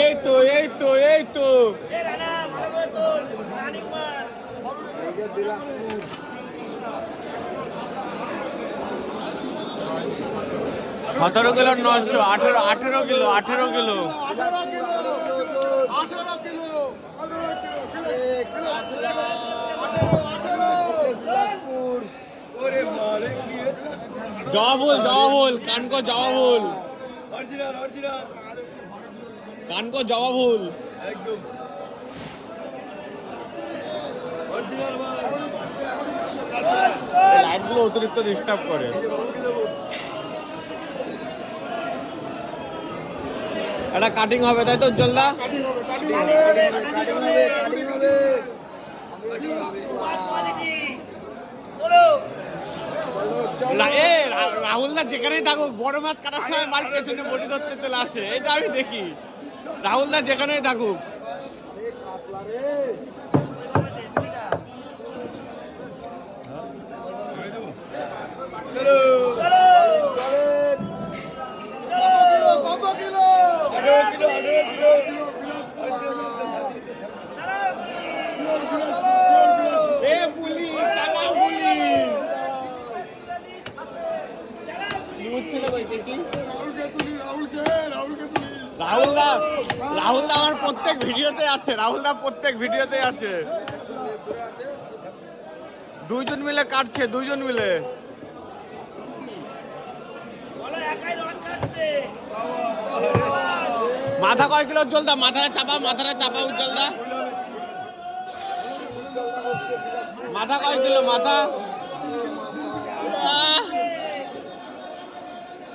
এই তো এই তো এই তো 17 কিলো 900, 18 কিলো 18 কিলো जवाबुल कान को जवाबुल कान को जवाबुल লাইটগুলো অতিরিক্ত ডিস্টার্ব করে। এটা কাটিং হবে তাই তো উজ্জ্বলদা? রাহুলদা যেখানেই থাকুক বড় মাছ কাটার সময় মাল পেছনে বটি ধরতে চলে আসে, এটা আমি দেখি। রাহুলদা যেখানেই থাকুক রাহুলদা আমার প্রত্যেক ভিডিওতে আছে, রাহুলদা প্রত্যেক ভিডিওতে আছে। দুইজন মিলে কাটছে, দুইজন মিলে। মাথা কয় কিলো উজ্জ্বলদা? মাথাটা চাপা উজ্জ্বলদা। মাথা কয় কিলো? মাথা